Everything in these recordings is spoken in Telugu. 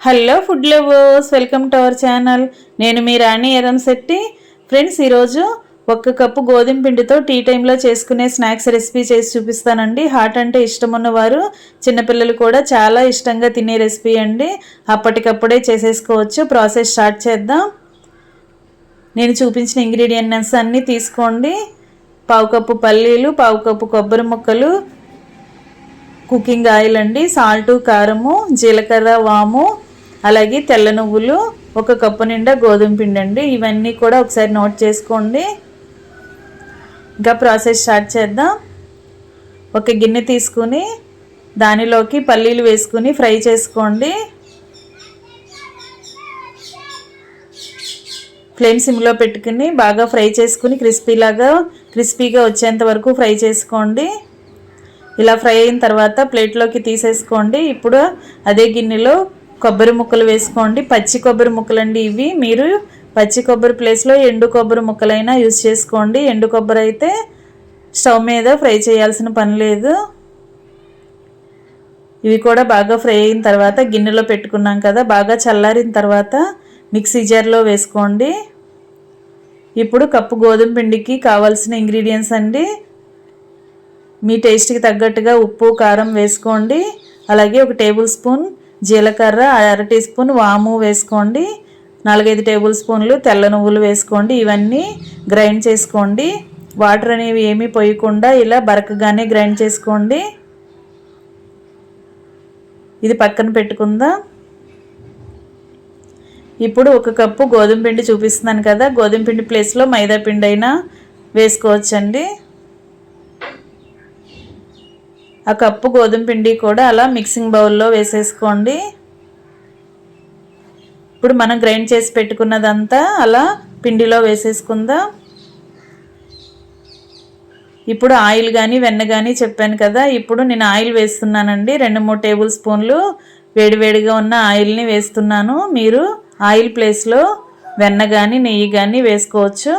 Hello food lovers, welcome to our channel. నేను మీ రాణి ఎరంశెట్టి. ఫ్రెండ్స్, ఈరోజు 1 కప్పు గోధుమ పిండితో టీ టైంలో చేసుకునే స్నాక్స్ రెసిపీ చేసి చూపిస్తానండి. హాట్ అంటే ఇష్టం ఉన్నవారు, చిన్నపిల్లలు కూడా చాలా ఇష్టంగా తినే రెసిపీ అండి. అప్పటికప్పుడే చేసేసుకోవచ్చు. ప్రాసెస్ స్టార్ట్ చేద్దాం. నేను చూపించిన ఇంగ్రీడియంట్స్ అన్నీ తీసుకోండి. 1/2 కప్పు పల్లీలు, 1/2 కప్పు కొబ్బరి ముక్కలు, కుకింగ్ ఆయిల్ అండి, సాల్టు, కారము, జీలకర్ర, వాము, అలాగే తెల్ల నువ్వులు, 1 కప్పు నిండా గోధుమ పిండి అండి. ఇవన్నీ కూడా ఒకసారి నోట్ చేసుకోండి. ఇంకా ప్రాసెస్ స్టార్ట్ చేద్దాం. ఒక గిన్నె తీసుకుని దానిలోకి పల్లీలు వేసుకుని ఫ్రై చేసుకోండి. ఫ్లేమ్ సిమ్లో పెట్టుకుని బాగా ఫ్రై చేసుకుని క్రిస్పీగా వచ్చేంత వరకు ఫ్రై చేసుకోండి. ఇలా ఫ్రై అయిన తర్వాత ప్లేట్లోకి తీసేసుకోండి. ఇప్పుడు అదే గిన్నెలో కొబ్బరి ముక్కలు వేసుకోండి. పచ్చి కొబ్బరి ముక్కలండి ఇవి. మీరు పచ్చి కొబ్బరి ప్లేస్లో ఎండు కొబ్బరి ముక్కలైనా యూజ్ చేసుకోండి. ఎండు కొబ్బరి అయితే స్టవ్ మీద ఫ్రై చేయాల్సిన పని లేదు. ఇవి కూడా బాగా ఫ్రై అయిన తర్వాత గిన్నెలో పెట్టుకున్నాం కదా, బాగా చల్లారిన తర్వాత మిక్సీ జార్లో వేసుకోండి. ఇప్పుడు కప్పు గోధుమ పిండికి కావాల్సిన ఇంగ్రీడియంట్స్ అండి. మీ టేస్ట్కి తగ్గట్టుగా ఉప్పు, కారం వేసుకోండి. అలాగే 1 టేబుల్ స్పూన్ జీలకర్ర, 1/2 టీ స్పూన్ వాము వేసుకోండి. 4-5 టేబుల్ స్పూన్లు తెల్ల నువ్వులు వేసుకోండి. ఇవన్నీ గ్రైండ్ చేసుకోండి. వాటర్ అనేవి ఏమీ పోయకుండా ఇలా బరకగానే గ్రైండ్ చేసుకోండి. ఇది పక్కన పెట్టుకుందాం. ఇప్పుడు 1 కప్పు గోధుమ పిండి చూపిస్తున్నాను కదా, గోధుమ పిండి ప్లేస్లో మైదా పిండి అయినా వేసుకోవచ్చండి. ఆ కప్పు గోధుమ పిండి కూడా అలా మిక్సింగ్ బౌల్లో వేసేసుకోండి. ఇప్పుడు మనం గ్రైండ్ చేసి పెట్టుకున్నదంతా అలా పిండిలో వేసేసుకుందాం. ఇప్పుడు ఆయిల్ కానీ వెన్న కానీ చెప్పాను కదా, ఇప్పుడు నేను ఆయిల్ వేస్తున్నానండి. 2-3 టేబుల్ స్పూన్లు వేడివేడిగా ఉన్న ఆయిల్ని వేస్తున్నాను. మీరు ఆయిల్ ప్లేస్లో వెన్న కానీ నెయ్యి కానీ వేసుకోవచ్చు.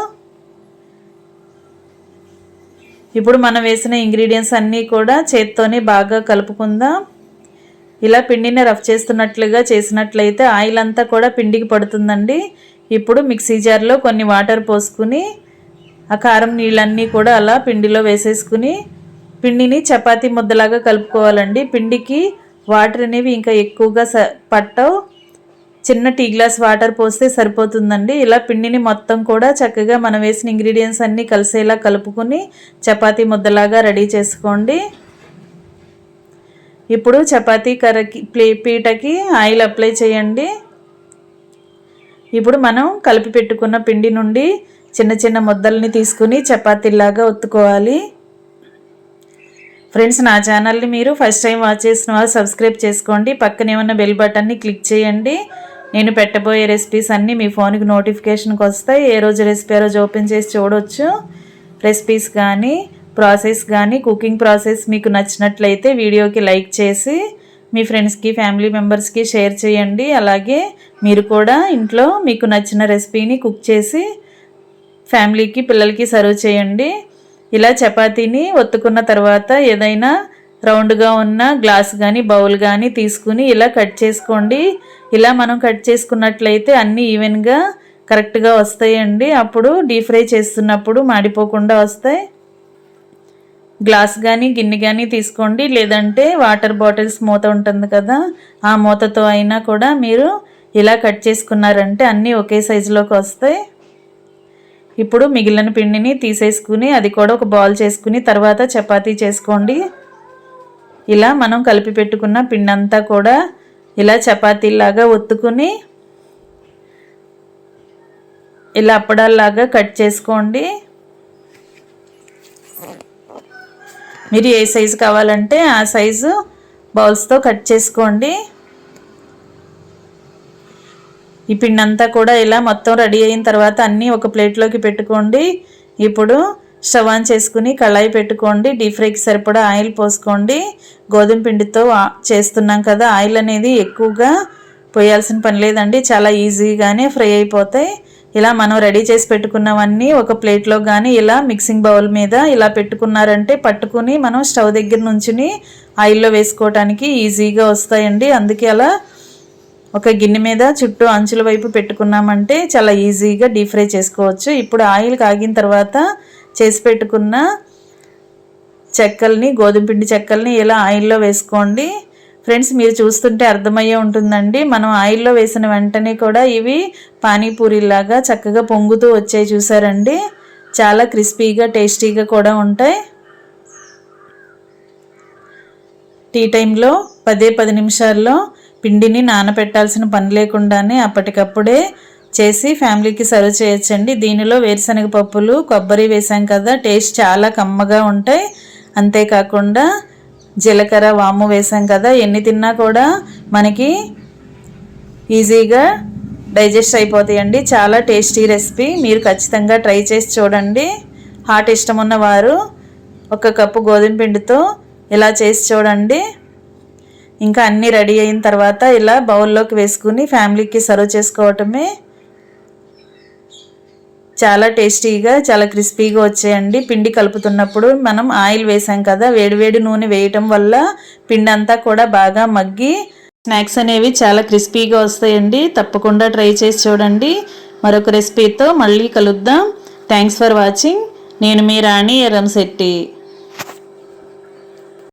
ఇప్పుడు మనం వేసిన ఇంగ్రీడియంట్స్ అన్నీ కూడా చేత్తోనే బాగా కలుపుకుందాం. ఇలా పిండిని రఫ్ చేస్తున్నట్లుగా చేసినట్లయితే ఆయిల్ అంతా కూడా పిండికి పడుతుందండి. ఇప్పుడు మిక్సీ జార్లో కొన్ని వాటర్ పోసుకుని ఆ కారం నీళ్ళన్నీ కూడా అలా పిండిలో వేసేసుకుని పిండిని చపాతీ ముద్దలాగా కలుపుకోవాలండి. పిండికి వాటర్ అనేవి ఇంకా ఎక్కువగా పట్టవు. చిన్న టీ గ్లాస్ వాటర్ పోస్తే సరిపోతుందండి. ఇలా పిండిని మొత్తం కూడా చక్కగా మనం వేసిన ఇంగ్రీడియంట్స్ అన్నీ కలిసేలా కలుపుకొని చపాతీ ముద్దలాగా రెడీ చేసుకోండి. ఇప్పుడు చపాతీ పీటకి ఆయిల్ అప్లై చేయండి. ఇప్పుడు మనం కలిపి పెట్టుకున్న పిండి నుండి చిన్న చిన్న ముద్దల్ని తీసుకుని చపాతీలాగా ఒత్తుకోవాలి. ఫ్రెండ్స్, నా ఛానల్ని మీరు ఫస్ట్ టైం వాచ్ చేసిన వాళ్ళు సబ్స్క్రైబ్ చేసుకోండి. పక్కనే ఉన్న బెల్ బటన్ని క్లిక్ చేయండి. నేను పెట్టబోయే రెసిపీస్ అన్నీ మీ ఫోన్కి నోటిఫికేషన్కి వస్తాయి. ఏ రోజు రెసిపీ ఆ రోజు ఓపెన్ చేసి చూడవచ్చు. రెసిపీస్ కానీ ప్రాసెస్ కానీ కుకింగ్ ప్రాసెస్ మీకు నచ్చినట్లయితే వీడియోకి లైక్ చేసి మీ ఫ్రెండ్స్కి, ఫ్యామిలీ మెంబర్స్కి షేర్ చేయండి. అలాగే మీరు కూడా ఇంట్లో మీకు నచ్చిన రెసిపీని కుక్ చేసి ఫ్యామిలీకి, పిల్లలకి సర్వ్ చేయండి. ఇలా చపాతీని ఒత్తుకున్న తర్వాత ఏదైనా రౌండ్గా ఉన్న గ్లాస్ కానీ బౌల్ కానీ తీసుకుని ఇలా కట్ చేసుకోండి. ఇలా మనం కట్ చేసుకున్నట్లయితే అన్నీ ఈవెన్గా కరెక్ట్గా వస్తాయండి. అప్పుడు డీప్ ఫ్రై చేస్తున్నప్పుడు మాడిపోకుండా వస్తాయి. గ్లాస్ కానీ గిన్నె కానీ తీసుకోండి. లేదంటే వాటర్ బాటిల్స్ మూత ఉంటుంది కదా, ఆ మూతతో అయినా కూడా మీరు ఇలా కట్ చేసుకున్నారంటే అన్నీ ఒకే సైజులోకి వస్తాయి. ఇప్పుడు మిగిలిన పిండిని తీసేసుకుని అది కూడా ఒక బాల్ చేసుకుని తర్వాత చపాతీ చేసుకోండి. ఇలా మనం కలిపి పెట్టుకున్న పిండి అంతా కూడా ఇలా చపాతీలాగా ఒత్తుకుని ఇలా అప్పడాల్లాగా కట్ చేసుకోండి. మీరు ఏ సైజు కావాలంటే ఆ సైజు బౌల్స్తో కట్ చేసుకోండి. ఈ పిండి అంతా కూడా ఇలా మొత్తం రెడీ అయిన తర్వాత అన్నీ ఒక ప్లేట్లోకి పెట్టుకోండి. ఇప్పుడు స్టవ్ ఆన్ చేసుకుని కళాయి పెట్టుకోండి. డీప్ ఫ్రైకి సరిపడా ఆయిల్ పోసుకోండి. గోధుమ పిండితో చేస్తున్నాం కదా, ఆయిల్ అనేది ఎక్కువగా పోయాల్సిన పని లేదండి. చాలా ఈజీగానే ఫ్రై అయిపోతాయి. ఇలా మనం రెడీ చేసి పెట్టుకున్నవన్నీ ఒక ప్లేట్లో కానీ ఇలా మిక్సింగ్ బౌల్ మీద ఇలా పెట్టుకున్నారంటే పట్టుకుని మనం స్టవ్ దగ్గర నుంచి ఆయిల్లో వేసుకోవడానికి ఈజీగా వస్తాయండి. అందుకే అలా ఒక గిన్నె మీద చుట్టూ అంచుల వైపు పెట్టుకున్నామంటే చాలా ఈజీగా డీప్ ఫ్రై చేసుకోవచ్చు. ఇప్పుడు ఆయిల్ కాగిన తర్వాత చేసి పెట్టుకున్న చెక్కల్ని, గోధుమ పిండి చెక్కల్ని ఇలా ఆయిల్లో వేసుకోండి. ఫ్రెండ్స్, మీరు చూస్తుంటే అర్థమయ్యే ఉంటుందండి. మనం ఆయిల్లో వేసిన వెంటనే కూడా ఇవి పానీపూరిలాగా చక్కగా పొంగుతూ వచ్చాయి, చూసారండి. చాలా క్రిస్పీగా టేస్టీగా కూడా ఉంటాయి. టీ టైంలో 10 నిమిషాల్లో పిండిని నానబెట్టాల్సిన పని లేకుండానే అప్పటికప్పుడే చేసి ఫ్యామిలీకి సర్వ్ చేయొచ్చండి. దీనిలో వేరుశనగ పప్పులు, కొబ్బరి వేసాం కదా, టేస్ట్ చాలా కమ్మగా ఉంటాయి. అంతేకాకుండా జీలకర్ర, వాము వేసాం కదా, ఎన్ని తిన్నా కూడా మనకి ఈజీగా డైజెస్ట్ అయిపోతాయండి. చాలా టేస్టీ రెసిపీ, మీరు ఖచ్చితంగా ట్రై చేసి చూడండి. హాట్ ఇష్టం ఉన్నవారు 1 కప్పు గోధుమ పిండితో ఇలా చేసి చూడండి. ఇంకా అన్నీ రెడీ అయిన తర్వాత ఇలా బౌల్లోకి వేసుకుని ఫ్యామిలీకి సర్వ్ చేసుకోవటమే. చాలా టేస్టీగా, చాలా క్రిస్పీగా వచ్చాయండి. పిండి కలుపుతున్నప్పుడు మనం ఆయిల్ వేసాం కదా, వేడివేడి నూనె వేయటం వల్ల పిండి అంతా కూడా బాగా మగ్గి స్నాక్స్ అనేవి చాలా క్రిస్పీగా వస్తాయండి. తప్పకుండా ట్రై చేసి చూడండి. మరొక రెసిపీతో మళ్ళీ కలుద్దాం. Thanks for watching. నేను మీ రాణి ఎర్రంశెట్టి.